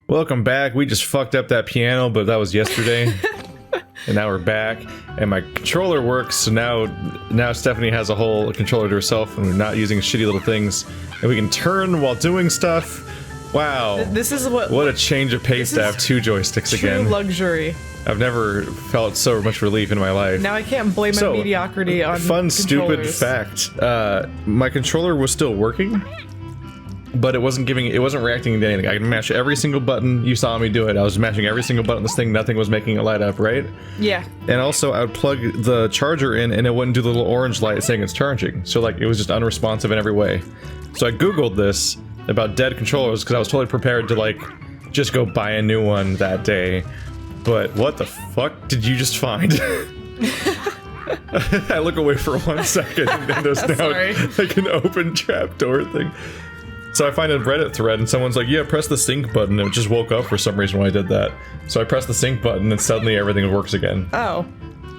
Welcome back. We just fucked up that piano, but that was yesterday. And now we're back, and my controller works, so now Stephanie has a whole controller to herself, and we're not using shitty little things. And we can turn while doing stuff. Wow. This is what a change of pace to have two joysticks true again. luxury. I've never felt so much relief in my life. Now I can't blame my mediocrity on fun, stupid fact. My controller was still working, but it wasn't reacting to anything. I could mash every single button. You saw me do it. I was mashing every single button on this thing. Nothing was making it light up, right? Yeah. And also, I would plug the charger in, and it wouldn't do the little orange light saying it's charging. So, like, it was just unresponsive in every way. So I Googled this about dead controllers, because I was totally prepared to, like, just go buy a new one that day. But what the fuck did you just find? I look away for 1 second, and there's now, like, an open trapdoor thing. So I find a Reddit thread, and someone's like, yeah, press the sync button, and it just woke up for some reason when I did that. So I pressed the sync button, and suddenly everything works again. Oh.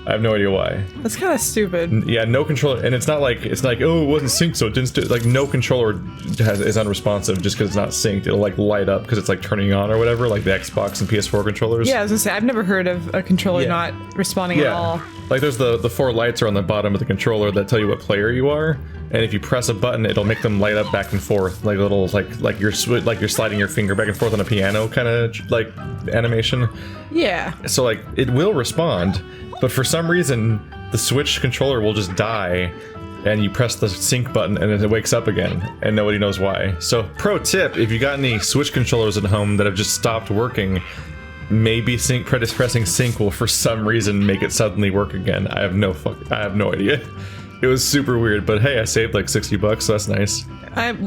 I have no idea why. That's kind of stupid. Yeah, no controller, and it's not like, oh, it wasn't synced, so it didn't like, no controller is unresponsive just because it's not synced. It'll, like, light up because it's, like, turning on or whatever, like the Xbox and PS4 controllers. Yeah, I was gonna say, I've never heard of a controller not responding at all. Like, there's the 4 lights are on the bottom of the controller that tell you what player you are, and if you press a button, it'll make them light up back and forth, like little, like you're sliding your finger back and forth on a piano kind of, like, animation. Yeah. So, like, it will respond, but for some reason, the Switch controller will just die, and you press the sync button, and then it wakes up again, and nobody knows why. So, pro tip, if you got any Switch controllers at home that have just stopped working, maybe pressing sync will for some reason make it suddenly work again. I have no idea. It was super weird, but hey, I saved like 60 bucks, so that's nice. I'm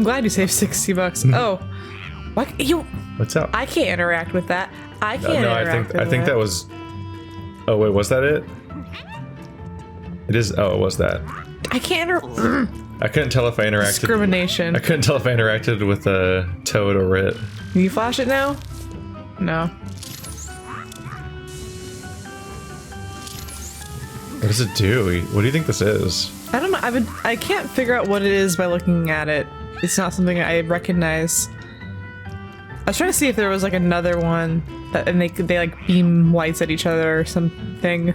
glad you saved 60 bucks. Oh. What? What's up? I can't interact with that. I can't interact with that. I think that was... Oh, wait, was that it? It is... Oh, it was that. I can't I couldn't tell if I interacted... Discrimination. I couldn't tell if I interacted with Toad or it. Can you flash it now? No. What does it do? What do you think this is? I don't know. I can't figure out what it is by looking at it. It's not something I recognize. I was trying to see if there was like another one that, and they like beam lights at each other or something.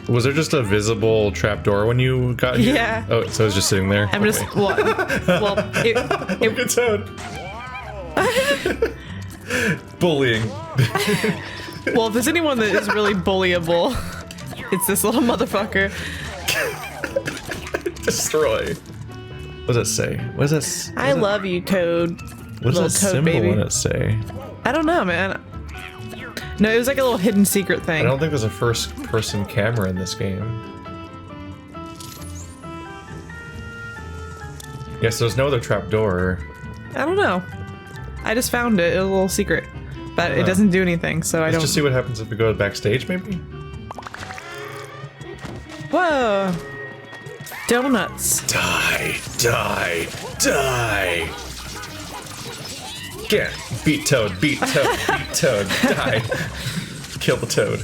Was there just a visible trapdoor when you got here? Yeah. Oh, so it was just sitting there. I'm just well, Look at Toad. Bullying. Well, if there's anyone that is really bullyable, it's this little motherfucker. Destroy. What does it say? What does that? I love you, Toad. What does that symbol want to say? I don't know, man. No, it was like a little hidden secret thing. I don't think there's a first-person camera in this game. Yes, there's no other trapdoor. I don't know. I just found it. It was a little secret. But it doesn't do anything, so I don't... Let's just see what happens if we go backstage, maybe? Whoa! Donuts. Die! Die! Die! Get! Beat Toad! Beat Toad! Beat Toad! Die! Kill the Toad.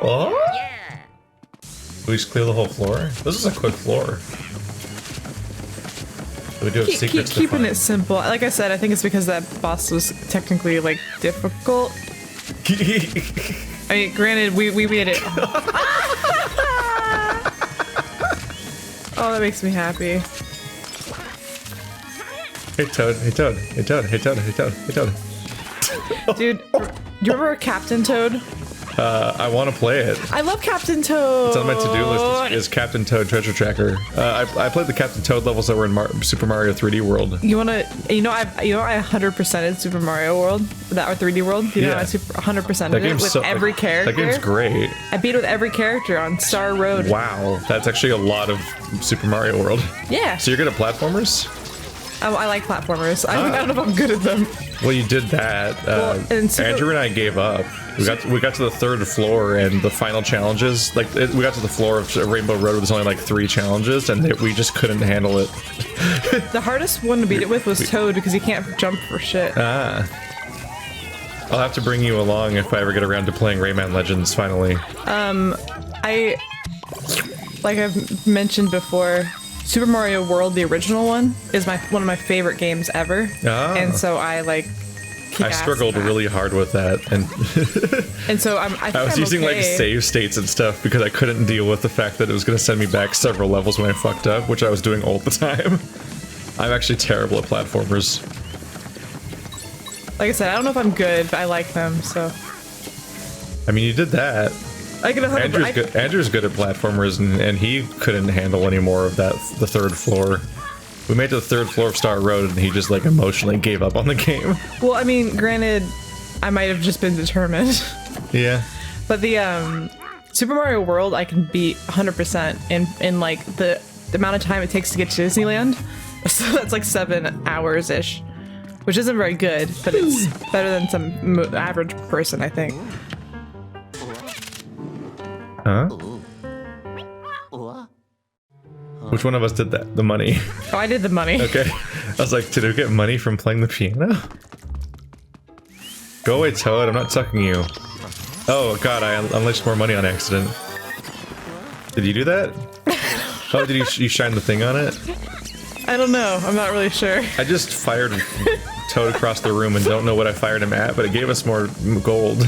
Oh? Yeah! We just clear the whole floor? This is a quick floor. We do have secrets to keeping find. it simple. Like I said, I think it's because that boss was technically, like, difficult. I mean, granted, we made it. Oh, that makes me happy. Hey Toad, hey Toad, hey Toad, hey Toad, hey Toad, hey Toad. Dude, do you remember Captain Toad? I want to play it. I love Captain Toad. It's on my to-do list. Is Captain Toad Treasure Tracker. I played the Captain Toad levels that were in Super Mario 3D World. You wanna, I 100%ed Super Mario World, that or 3D World. You know, I 100%ed it with every character. That game's great. I beat it with every character on Star Road. Wow, that's actually a lot of Super Mario World. Yeah. So you're good at platformers? I like platformers. I don't know if I'm good at them. Well, you did that. Andrew and I gave up. We got to the 3rd floor, and the final challenges, like we got to the floor of Rainbow Road where there's only like 3 challenges, and we just couldn't handle it. The hardest one to beat it with was Toad because he can't jump for shit. I'll have to bring you along if I ever get around to playing Rayman Legends finally. Like I've mentioned before, Super Mario World, the original one, is one of my favorite games ever. Ah. And so I like. I struggled really hard with that, and and so I was using okay. like save states and stuff because I couldn't deal with the fact that it was going to send me back several levels when I fucked up, which I was doing all the time. I'm actually terrible at platformers. Like I said, I don't know if I'm good, but I like them, so. I mean, you did that. I get Andrew's good at platformers, and he couldn't handle any more of that. The third floor. We made it to the third floor of Star Road, and he just like emotionally gave up on the game. Well, I mean, granted, I might have just been determined. Yeah. But the Super Mario World, I can beat 100% in like the amount of time it takes to get to Disneyland. So that's like 7 hours ish, which isn't very good, but it's better than some average person, I think. Huh? Which one of us did that? The money. Oh, I did the money. Okay. I was like, did we get money from playing the piano? Go away, Toad. I'm not sucking you. Oh, God, I unleashed more money on accident. Did you do that? Oh, did you shine the thing on it? I don't know. I'm not really sure. I just fired Toad across the room and don't know what I fired him at, but it gave us more gold.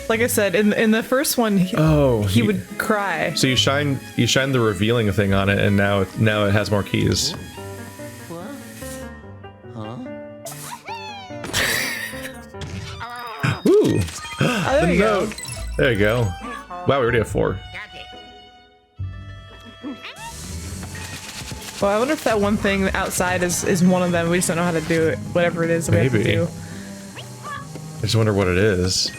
Like I said, in the first one, he would cry. So you shine the revealing thing on it, and now it has more keys. Ooh! Oh, there you go. There you go. Wow, we already have 4. Well, I wonder if that one thing outside is one of them. We just don't know how to do it. Whatever it is that we have to do. I just wonder what it is.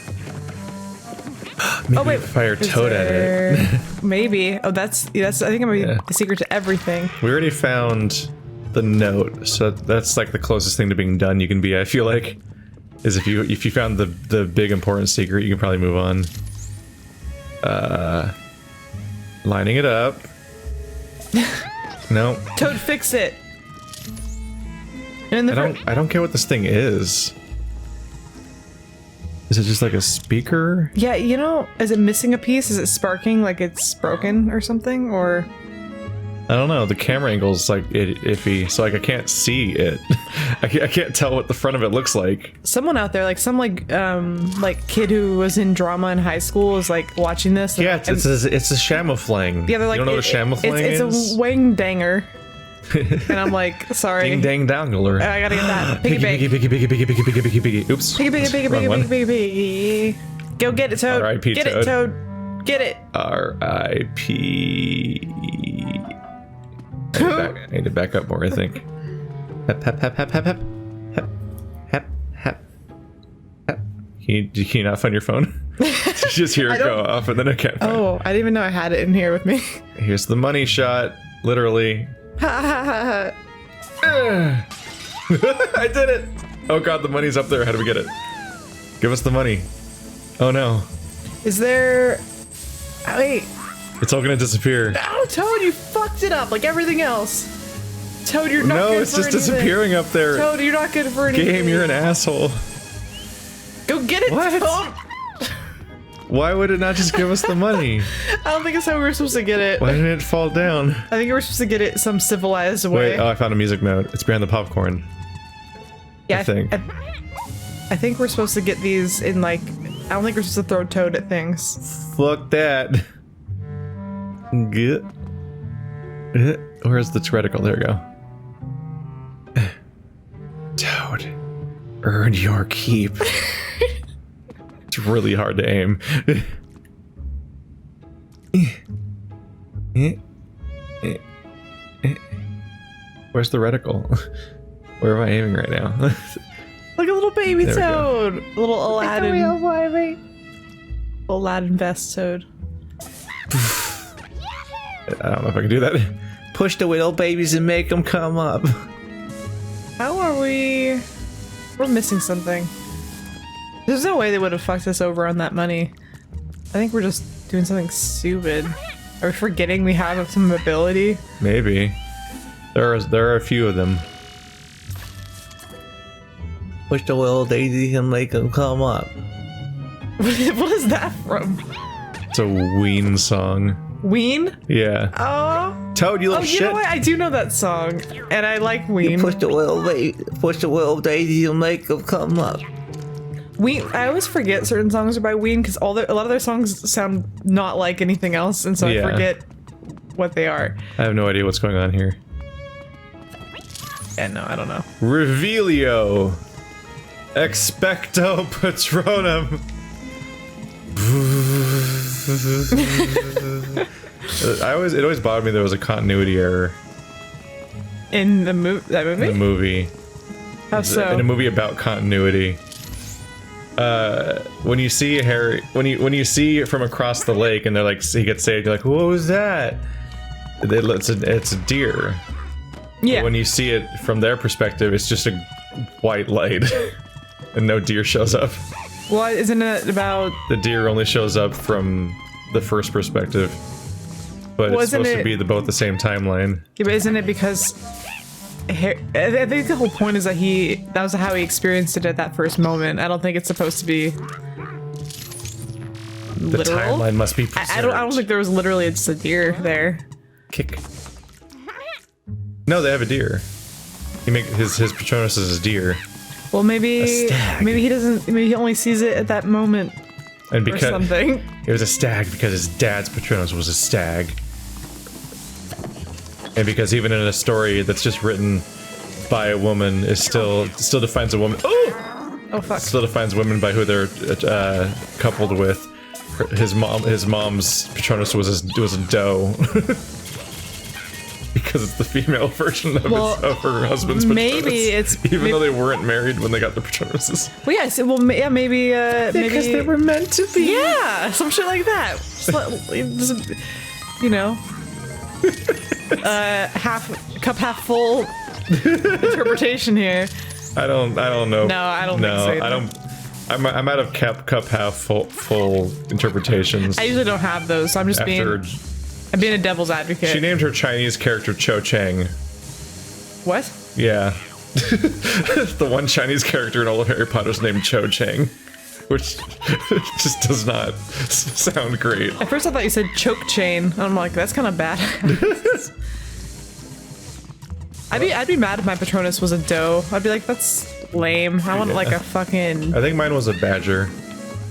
Maybe wait, fire Toad at it. Maybe. Oh, that's. I think I'm the secret to everything. We already found the note, so that's like the closest thing to being done you can be. I feel like, is if you found the big important secret, you can probably move on. Lining it up. No. Toad, fix it. And I don't get what this thing is. Is it just like a speaker? Yeah, you know, is it missing a piece? Is it sparking like it's broken or something? Or I don't know. The camera angle's like iffy, so like I can't see it. I can't tell what the front of it looks like. Someone out there, like some like kid who was in drama in high school, is like watching this. Yeah, it's a shamoufling. Yeah, they're like, you don't know what a shamoufling is? It's a wang danger. And I'm like, sorry. Ding dang dangler. I gotta get that. Piggy piggy piggy piggy piggy piggy piggy piggy piggy. Oops. Piggy piggy piggy piggy piggy piggy piggy. Go get it, Toad. R.I.P. Get Toad. it, Toad. Get it. R.I.P. I need to back up more, I think. Hep hep hep hep hep hep hep hep hep hep. Can you not find your phone? Just hear it go off and then I can't find it. Oh, I didn't even know I had it in here with me. Here's the money shot, literally. Ha ha ha I did it! Oh god, the money's up there. How do we get it? Give us the money. Oh no. Is there... Oh, wait. It's all gonna disappear. No, Toad, you fucked it up like everything else. Toad, you're not good for anything. No, it's just disappearing up there. Toad, you're not good for anything. Game, you're an asshole. Go get it, What? Toad! Why would it not just give us the money? I don't think that's how we were supposed to get it. Why didn't it fall down? I think we were supposed to get it some civilized way. Wait, oh, I found a music note. It's behind the popcorn. Yeah, I think. I think we're supposed to get these in like... I don't think we're supposed to throw Toad at things. Fuck that. Good. Where's the reticle? There we go. Toad, earn your keep. It's really hard to aim. Where's the reticle? Where am I aiming right now? Like a little baby There we go. Toad. A little Aladdin. Aladdin vest Toad. I don't know if I can do that. Push the little babies and make them come up. How are we? We're missing something. There's no way they would have fucked us over on that money. I think we're just doing something stupid. Are we forgetting we have some ability? Maybe. There are a few of them. Push the little daisy and make them come up. What is that from? It's a Ween song. Ween? Yeah. Oh. Toad, you Oh, little you shit. know what? I do know that song, and I like Ween. Push the little daisy and make them come up. Ween. I always forget certain songs are by Ween because a lot of their songs sound not like anything else, and so Yeah. I forget what they are. I have no idea what's going on here. And no, I don't know. Revelio. Expecto Patronum. It always bothered me there was a continuity error In the that movie? in the movie. How so? In a movie about continuity. When you see Harry, when you see it from across the lake, and they're like, he gets saved, you're like, what was that? It's a deer. Yeah. But when you see it from their perspective, it's just a white light, and no deer shows up. Well, isn't it about? The deer only shows up from the first perspective, but it's Wasn't supposed to it- be both the same timeline. Yeah, but isn't it because? I think the whole point is that that was how he experienced it at that first moment. I don't think it's supposed to be The literal. timeline must be I preserved. don't think there was literally just a deer there. Kick. No, they have a deer. He make his Patronus is a deer, Well, maybe stag. maybe he doesn't. Maybe he only sees it at that moment and or because something. it was a stag because his dad's Patronus was a stag, and because even in a story that's just written by a woman, is still defines a woman. Oh fuck! Still defines women by who they're coupled with. His mom's Patronus was a doe. Because it's the female version of her husband's Patronus. maybe even though they weren't married when they got the Patronuses. Well, yes. Well, yeah. Maybe. Because they were meant to be. Yeah, some shit like that. Just, you know, half full interpretation here. I don't know. No, I don't think so either. I don't. I'm out of cup half full interpretations. I usually don't have those, so I'm just after I'm being a devil's advocate. she named her Chinese character Cho Chang. What? Yeah. The one Chinese character in all of Harry Potter's named Cho Chang, which just does not sound great. At first I thought you said choke chain. I'm like, that's kind of bad. I'd be mad if my Patronus was a doe. I'd be like, that's lame. I want like a fucking. I think mine was a badger.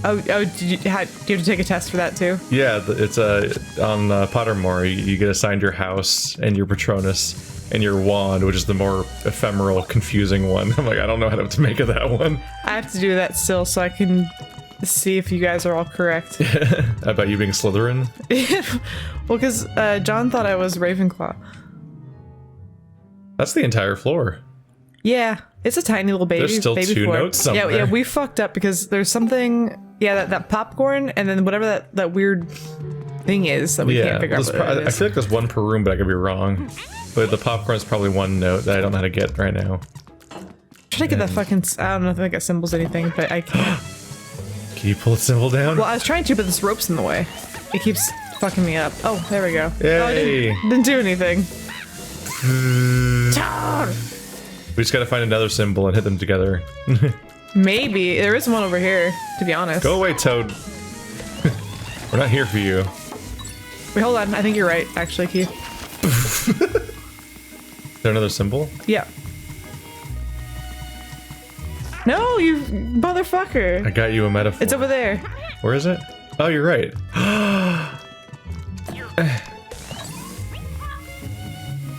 Oh, did you have to take a test for that too? Yeah, it's on Pottermore. You get assigned your house and your Patronus and your wand, which is the more ephemeral, confusing one. I'm like, I don't know how to make of that one. I have to do that still so I can see if you guys are all correct. About you being Slytherin? Well, because John thought I was Ravenclaw. That's the entire floor. Yeah, it's a tiny little baby. There's still baby two floor. notes somewhere. Yeah, we fucked up because there's something. Yeah, that popcorn and then whatever that weird thing is that we can't figure out what it I is. feel like there's one per room, but I could be wrong. But the popcorn's probably one note that I don't know how to get right now. I'm trying to get that fucking. I don't know if I got symbols or anything, but I can't. Can you pull the symbol down? Well, I was trying to, but this rope's in the way. It keeps fucking me up. Oh, there we go. Yay. Oh, I didn't do anything. We just gotta find another symbol and hit them together. Maybe there is one over here. To be honest. Go away, Toad. We're not here for you. Wait, hold on. I think you're right, actually, Keith. Is there another symbol? Yeah. No, you motherfucker. I got you a metaphor. It's over there. Where is it? Oh, you're right.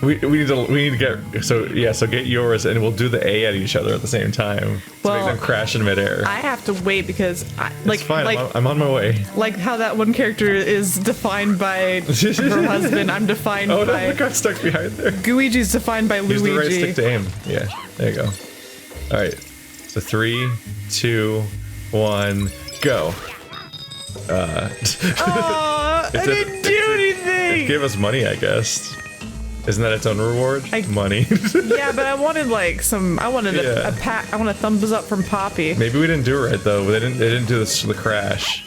We need to get so get yours and we'll do the A at each other at the same time to Well, make them crash in midair. I have to wait because It's fine. I'm on my way. like how that one character is defined by her husband. I'm defined Oh no, by I got stuck behind there. Gooigi's defined by Use Luigi. the right stick to aim. Yeah, there you go. All right, so 3, 2, 1, go. Oh, I didn't do anything. Give us money, I guess. Isn't that its own reward? Money. Yeah, but I wanted like some. I wanted Yeah. a pat. I want a thumbs up from Poppy. Maybe we didn't do it right though. They didn't do this the crash.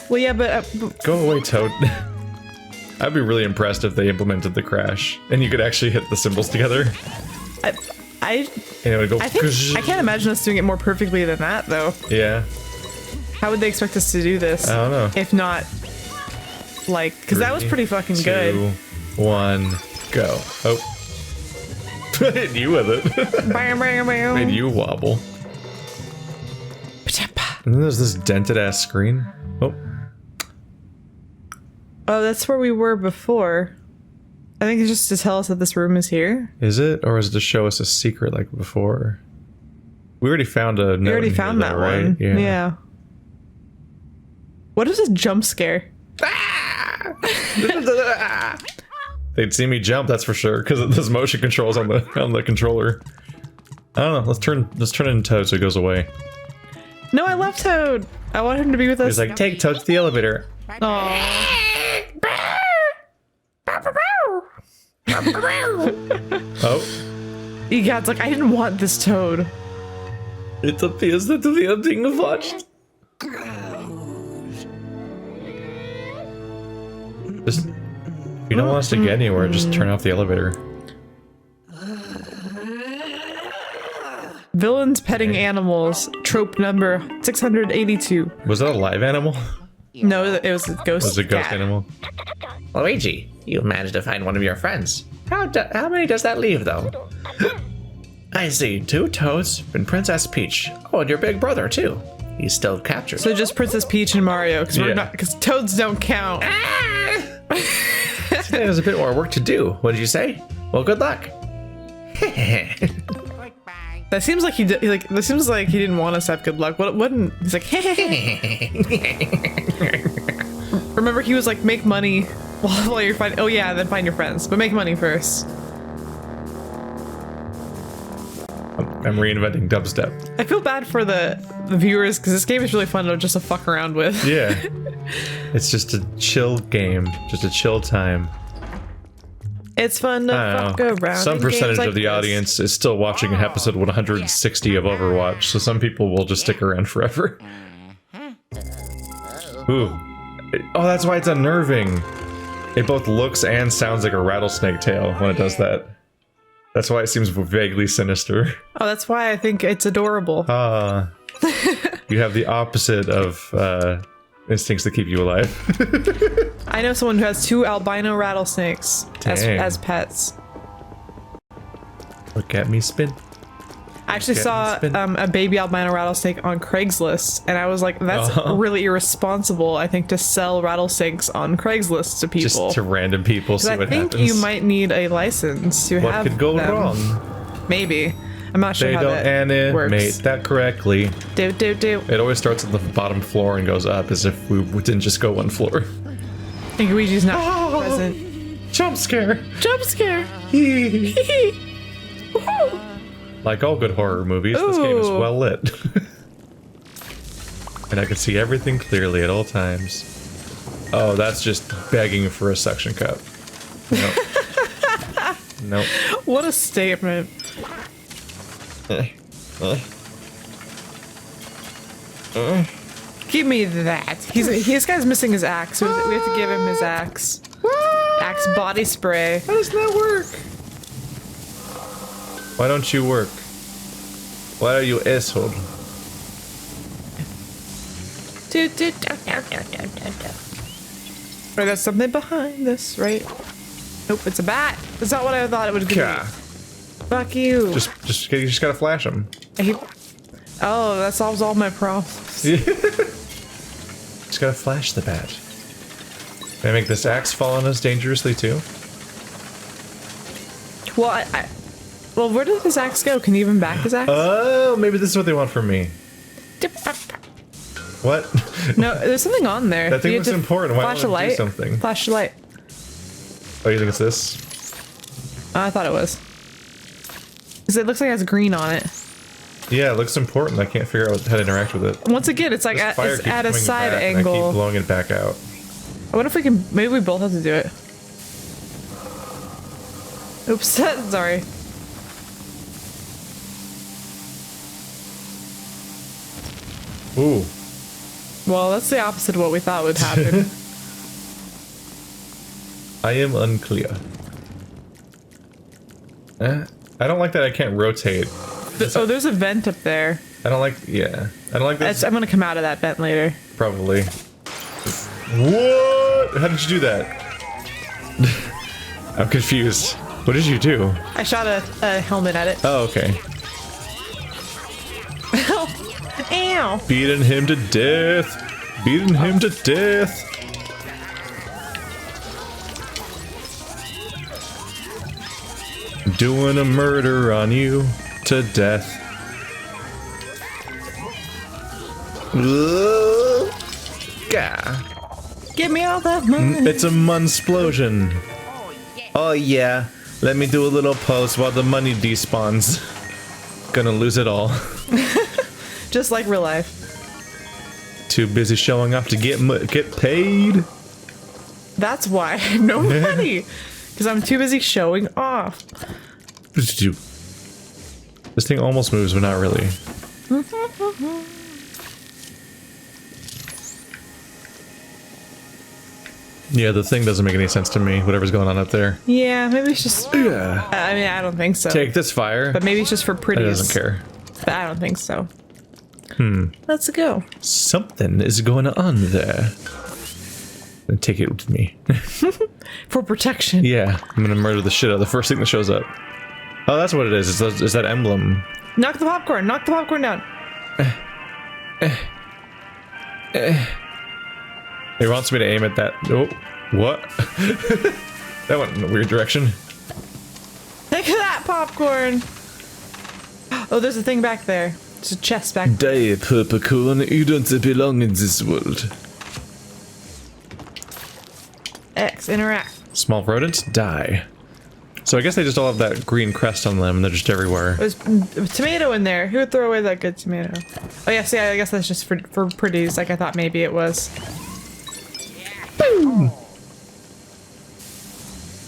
Well, yeah, but Go away, Toad. I'd be really impressed if they implemented the crash and you could actually hit the symbols together. I And it would go. think I can't imagine us doing it more perfectly than that, though. Yeah. How would they expect us to do this? I don't know. If not, like, because that was pretty fucking good. 2, 1, Go. Oh. Hit you with it. Bam, bam, bam. Made you wobble. And then there's this dented ass screen. Oh. Oh, that's where we were before. I think it's just to tell us that this room is here. Is it? Or is it to show us a secret like before? We already found a note. We already in found here, that though, right? one. Yeah. Yeah. What is this jump scare? They'd see me jump, that's for sure, because there's motion controls on the controller. I don't know. Let's turn it into Toad so it goes away. No, I love Toad. I want him to be with us. He's like, take Toad to the elevator. Aww. Oh. Egad's like, I didn't want this Toad. It appears that we are being watched. Just, if you don't want us to get anywhere, just turn off the elevator. Villains petting animals. Trope number 682. Was that a live animal? No, it was a ghost. Was it a ghost cat. animal? Luigi, you managed to find one of your friends. How many does that leave, though? I see 2 Toads and Princess Peach. Oh, and your big brother, too. He's still captured. So just Princess Peach and Mario, because Toads don't count. There's a bit more work to do. What did you say? Well, good luck. That seems like he did. This seems like he didn't want us to have good luck. What? Wouldn't? He's like, remember, he was like, make money while you're finding. Oh yeah, then find your friends, but make money first. I'm reinventing dubstep. I feel bad for the viewers because this game is really fun just to fuck around with. Yeah. It's just a chill game, just a chill time. It's fun to fuck around. Some in percentage games like of the this. audience is still watching episode 160 of Overwatch, so some people will just stick around forever. Ooh. Oh, that's why it's unnerving. It both looks and sounds like a rattlesnake tail when it does that. That's why it seems vaguely sinister. Oh, that's why I think it's adorable. You have the opposite of instincts that keep you alive. I know someone who has 2 albino rattlesnakes as pets. Look at me spin. I actually saw a baby albino rattlesnake on Craigslist, and I was like, that's really irresponsible, I think, to sell rattlesnakes on Craigslist to people. Just to random people, see what happens. I think you might need a license to have What could go them. wrong? Maybe. I'm not sure They how don't that animate works. that correctly. Do. It always starts at the bottom floor and goes up as if we didn't just go one floor. And Luigi's not present. Jump scare! Jump scare! Like all good horror movies, this game is Ooh. well lit. And I can see everything clearly at all times. Oh, that's just begging for a suction cup. Nope. Nope. What a statement. Give me that. This guy's missing his axe. So we have to give him his axe. Axe body spray. How does that work? Why don't you work? Why are you asshole? Right, there's something behind this, right? Nope, it's a bat. That's not what I thought it would be. Yeah. Fuck you. You just gotta flash him. Oh, that solves all my problems. Just gotta flash the bat. Can I make this axe fall on us dangerously too? Well, well, where did his axe go? Can you even back his axe? Oh, maybe this is what they want from me. What? No, there's something on there. That thing You looks have to important. Why flash a don't I do light? something? Flash a light. Oh, you think it's this? I thought it was. 'Cause it looks like it has green on it. Yeah, it looks important. I can't figure out how to interact with it. Once again, it's like This fire it's keeps at a coming side back, and I keep angle. blowing it back out. I wonder if we can. Maybe we both have to do it. Oops, sorry. Ooh. Well, that's the opposite of what we thought would happen. I am unclear. I don't like that I can't rotate. Oh, there's a vent up there. I don't like, yeah. I don't like this. I'm gonna come out of that vent later. Probably. What? How did you do that? I'm confused. What did you do? I shot a helmet at it. Oh, okay. Ow! Beating him to death. Beating him to death. Doing a murder on you to death. Gah. Give me all that money. It's a munsplosion. Oh yeah. Let me do a little pose while the money despawns. Gonna lose it all. Just like real life. Too busy showing off to get paid. That's why I have no money. Because I'm too busy showing off. This thing almost moves, but not really. Yeah, the thing doesn't make any sense to me, whatever's going on up there. Yeah, maybe it's just... Yeah. I mean, I don't think so. Take this fire. But maybe it's just for I pretties. doesn't care. But I don't think so. Let's go. Something is going on there. I'm gonna take it with me. For protection. Yeah, I'm gonna murder the shit out of the first thing that shows up. Oh, that's what it is. It's that emblem. Knock the popcorn. Knock the popcorn down. It wants me to aim at that. Oh, what? That went in a weird direction. Look at that popcorn. Oh, there's a thing back there. There's a chest back there. Die, popcorn. You don't belong in this world. X, interact. Small rodents, die. So I guess they just all have that green crest on them and they're just everywhere. There's a tomato in there. Who would throw away that good tomato? Oh, yeah, see, I guess that's just for pretties, like I thought maybe it was. Boom!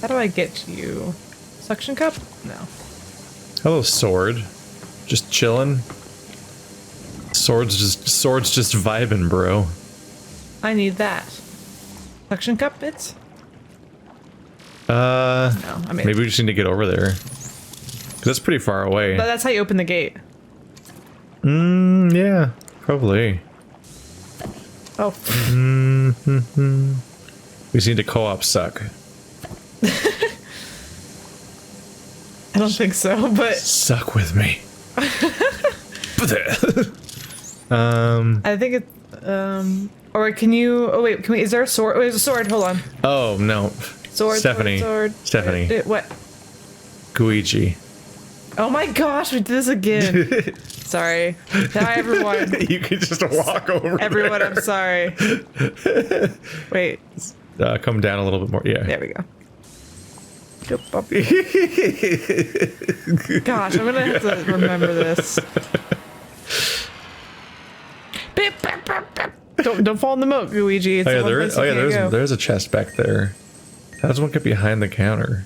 How do I get to you? Suction cup? No. Hello, sword. Just chilling. Swords just vibing, bro. I need that. Suction cup bits? No, I mean... Maybe we just need to get over there. 'Cause that's pretty far away. But that's how you open the gate. Yeah, probably. Oh. We just need to co-op suck. I don't think so, but... Suck with me. I think it... Or can you... Oh, wait, can we... Is there a sword? Oh, there's a sword. Hold on. Oh, no. Sword, Stephanie. sword. Stephanie. What? Gooigi. Oh my gosh, we did this again. Sorry. Hi, everyone. You can just walk over Everyone, there. I'm sorry. Wait. Come down a little bit more. Yeah. There we go. Gosh, I'm gonna have to remember this. Beep, beep, beep, beep. Don't fall in the moat, Luigi. It's Oh yeah, the one place you can't go. there's a chest back there. How does one get behind the counter?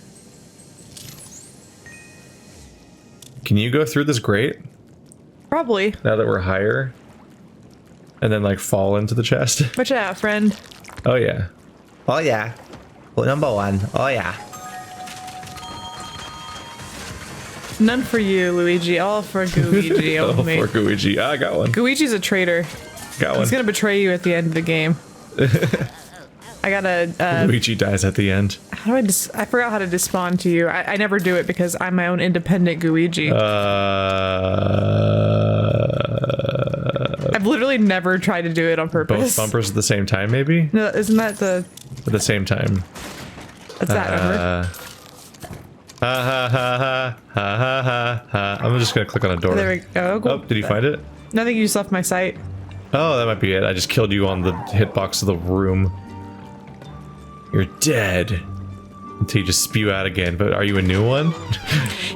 Can you go through this grate Probably. now that we're higher? And then like fall into the chest? Watch out, friend. Oh yeah. Oh yeah. Well, number one. Oh yeah. None for you, Luigi. All for Gooigi Oh, only. for Gooigi. I got one. Gooigi's a traitor. Got one. He's gonna betray you at the end of the game. I gotta, Luigi dies at the end. how do I forgot how to despawn to you. I never do it because I'm my own independent Gooigi. I've literally never tried to do it on purpose. Both bumpers at the same time, maybe? No, isn't that the... At the same time. What's that number? Ha ha ha ha ha ha ha ha. I'm just gonna click on a door. There we go. Cool. Oh, did you find it? No, I think you just left my site. Oh, that might be it. I just killed you on the hitbox of the room. You're dead. Until you just spew out again. But are you a new one?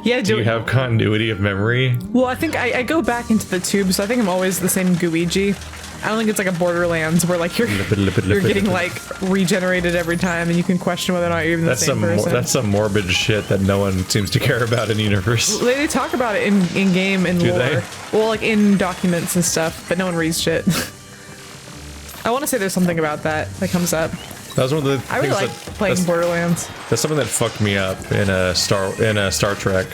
Yeah, Do you have continuity of memory? Well, I think I go back into the tube, so I think I'm always the same Gooigi. I don't think it's like a Borderlands where like you're getting like regenerated every time, and you can question whether or not you're even the same person. That's some morbid shit that no one seems to care about in the universe. They talk about it in game and lore. they? Well, like in documents and stuff, but no one reads shit. I want to say there's something about that comes up. That was one of the I really things like playing Borderlands. That's something that fucked me up in a Star Trek.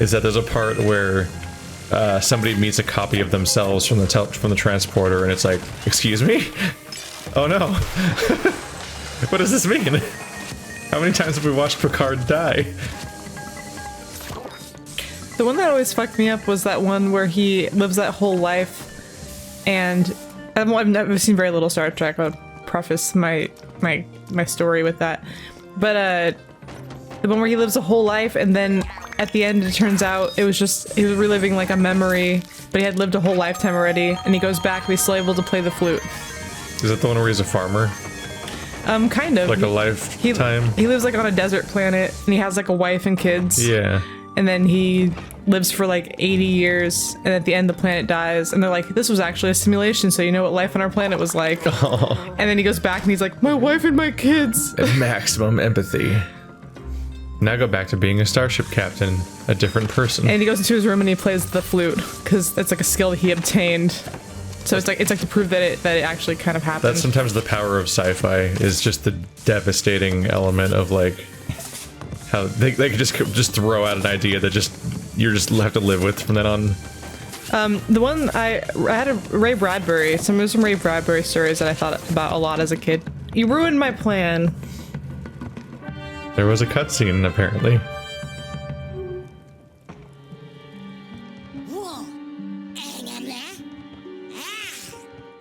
Is that there's a part where somebody meets a copy of themselves from the transporter, and it's like, excuse me? Oh no! What does this mean? How many times have we watched Picard die? The one that always fucked me up was that one where he lives that whole life, and I've never seen very little Star Trek. I'll preface my story with that. But the one where he lives a whole life, and then at the end it turns out it was just he was reliving like a memory, but he had lived a whole lifetime already, and he goes back and he's still able to play the flute. Is that the one where he's a farmer? Kind of. Like a lifetime? He lives like on a desert planet, and he has like a wife and kids. Yeah. And then he lives for like 80 years, and at the end the planet dies, and they're like, this was actually a simulation, so you know what life on our planet was like. Oh. And then he goes back and he's like, my wife and my kids. Maximum empathy. Now go back to being a starship captain, a different person. And he goes into his room and he plays the flute, because that's like a skill that he obtained. So it's like to prove that it actually kind of happened. That's sometimes the power of sci-fi, is just the devastating element of like how they could just throw out an idea that you just have to live with from then on. The one I had there's some Ray Bradbury stories that I thought about a lot as a kid. You ruined my plan. There was a cutscene apparently.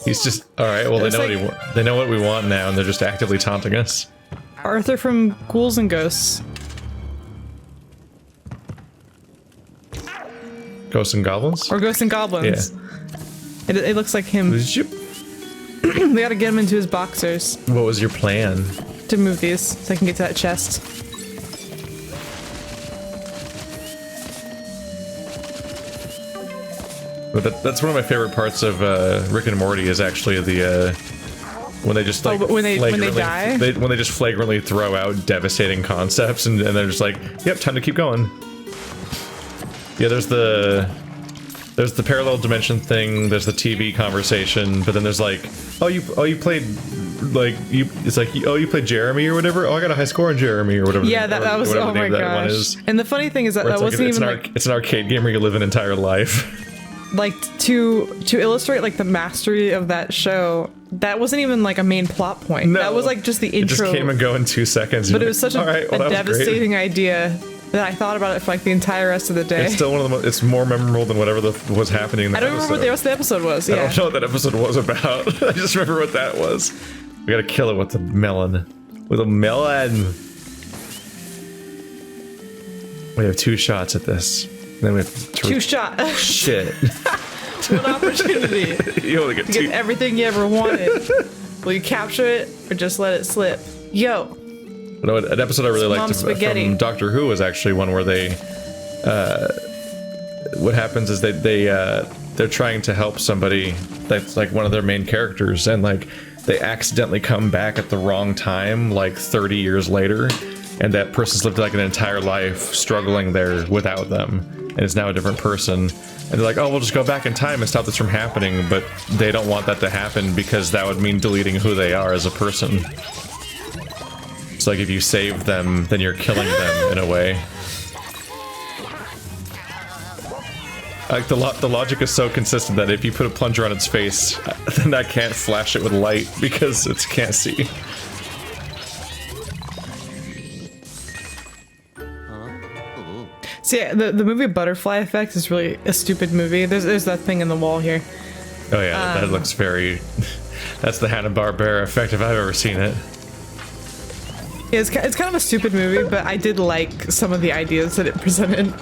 He's just all right. Well, they know what we want now, and they're just actively taunting us. Arthur from Ghouls and Ghosts. Ghosts and Goblins? Or Ghosts and Goblins. Yeah. It looks like him. Did you? We gotta get him into his boxers. What was your plan? To move these so I can get to that chest. But that's one of my favorite parts of Rick and Morty is actually the when they just like when they die? When they just flagrantly throw out devastating concepts and they're just like, yep, time to keep going. Yeah, there's the parallel dimension thing, there's the TV conversation, but then there's like, oh you played like it's like, oh, you played Jeremy or whatever. Oh, I got a high score on Jeremy or whatever. Yeah, that was, oh my gosh. And the funny thing is that wasn't even like, it's an arcade game where you live an entire life. Like to illustrate like the mastery of that show, that wasn't even like a main plot point. No, that was like just the intro. It just came and go in 2 seconds. But it was such a devastating idea that I thought about it for like the entire rest of the day. It's still one of the most, it's more memorable than whatever was happening in the episode. I don't remember what the rest of the episode was. Yeah. I don't know what that episode was about. I just remember what that was. We gotta kill it with the melon. With a melon. We have 2 shots at this. Then we have 2 shots. Shit. One opportunity. You only get 2. Get everything you ever wanted. Will you capture it or just let it slip? Yo. You know, an episode I really liked from Doctor Who was actually one where they, what happens is they're trying to help somebody that's like one of their main characters, and like they accidentally come back at the wrong time, like 30 years later, and that person's lived like an entire life struggling there without them, and is now a different person. And they're like, oh, we'll just go back in time and stop this from happening, but they don't want that to happen because that would mean deleting who they are as a person. It's like if you save them, then you're killing them in a way. Like the logic is so consistent that if you put a plunger on its face, then I can't flash it with light because it can't see. So yeah, the movie Butterfly Effect is really a stupid movie. There's that thing in the wall here. Oh yeah, that looks very... That's the hanna-barbera effect if I've ever seen it. Yeah, it's kind of a stupid movie, but I did like some of the ideas that it presented.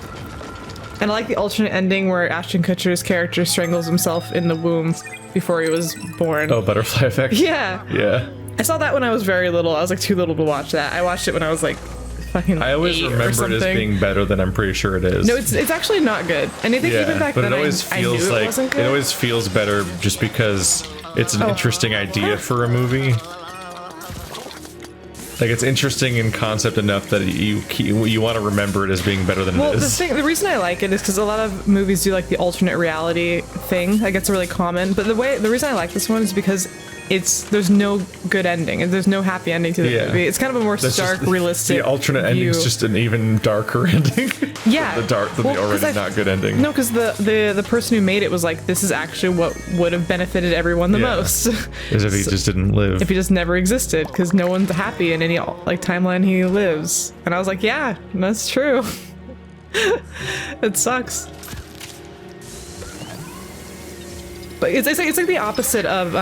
And I like the alternate ending where Ashton Kutcher's character strangles himself in the womb before he was born. Oh, Butterfly Effect? Yeah. Yeah. I saw that when I was very little. I was like too little to watch that. I watched it when I was like fucking I always remember it as being better than I'm pretty sure it is. No, it's actually not good. And I think even back then I knew it wasn't good. It always feels better just because it's an interesting idea for a movie. Like, it's interesting in concept enough that you want to remember it as being better than it is. The reason I like it is because a lot of movies do like the alternate reality thing. Like, it's really common. But the reason I like this one is because there's no good ending and there's no happy ending to the Yeah. movie. It's kind of a more That's stark, just- realistic. The alternate view. ending's just an even darker ending. Yeah. the Well, 'cause already I- not good ending. No, because the person who made it was like, this is actually what would have benefited everyone the Yeah. most. As if he just didn't live. If he just never existed, because no one's happy in any like timeline he lives. And I was like, yeah, that's true. It sucks. But it's like the opposite of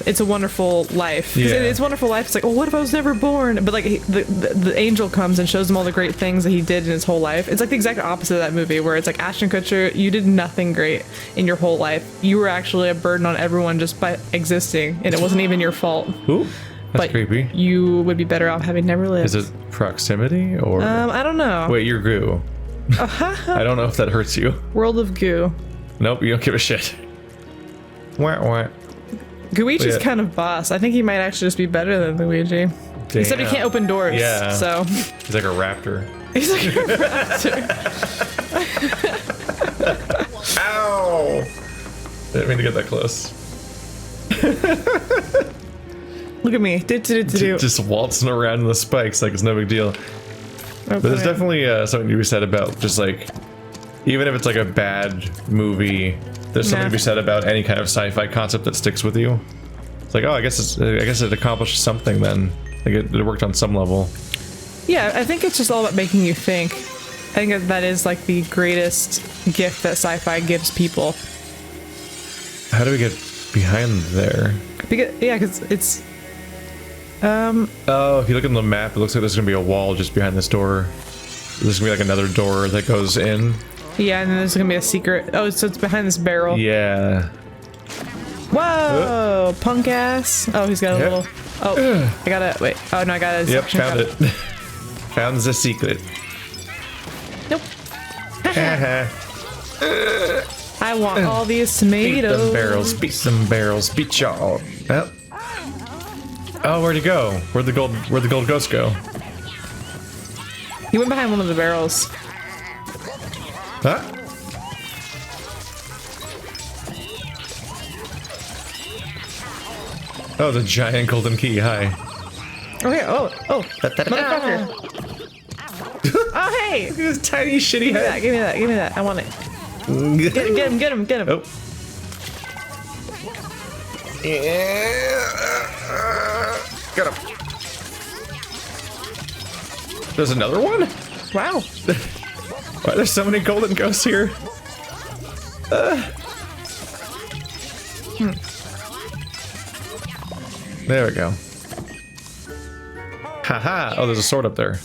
It's a Wonderful Life. 'Cause Yeah. It's a Wonderful Life. It's like, oh, what if I was never born? But like the angel comes and shows him all the great things that he did in his whole life. It's like the exact opposite of that movie, where it's like, Ashton Kutcher, you did nothing great in your whole life. You were actually a burden on everyone just by existing, and it wasn't even your fault. Ooh, that's But creepy. you would be better off having never lived. Is it proximity or? I don't know. Wait, you're goo. I don't know if that hurts you. World of Goo. Nope, you don't give a shit. Wah, wah. Gooichi's Yeah. kind of boss. I think he might actually just be better than Luigi. Except he Damn. can't open doors. Yeah. So He's like a raptor. he's like a raptor. Ow! Didn't mean to get that close. Look at me. Do. Just waltzing around in the spikes like it's no big deal. But there's definitely something to be said about just like, even if it's like a bad movie, there's something Yeah. to be said about any kind of sci-fi concept that sticks with you. It's like, oh, I guess it accomplished something then. Like it worked on some level. Yeah, I think it's just all about making you think. I think that is like the greatest gift that sci-fi gives people. How do we get behind there? Because it's Oh, if you look at the map, it looks like there's gonna be a wall just behind this door. There's gonna be like another door that goes in. yeah, and then there's gonna be a secret. Oh, so it's behind this barrel. Yeah. Whoa, punk ass. Oh, he's got a Yep. little. Oh, I gotta wait. Oh no, I got a. Yep, suction found cup. it. Found the secret. Nope. Haha. I want all these Beat tomatoes. them barrels, beat them barrels, beat y'all. Oh. Oh, where'd he go? Where'd the gold ghost go? He went behind one of the barrels. Huh? Oh, the giant golden key, hi. Okay. Oh, motherfucker. Oh, hey. Look at this tiny shitty Give me that. head. Give me that. Give me that. I want it. Get him. Get him. Get him. Oh. Got him. There's another one? Wow. Why are there so many golden ghosts here? There we go. Haha. Oh, there's a sword up there.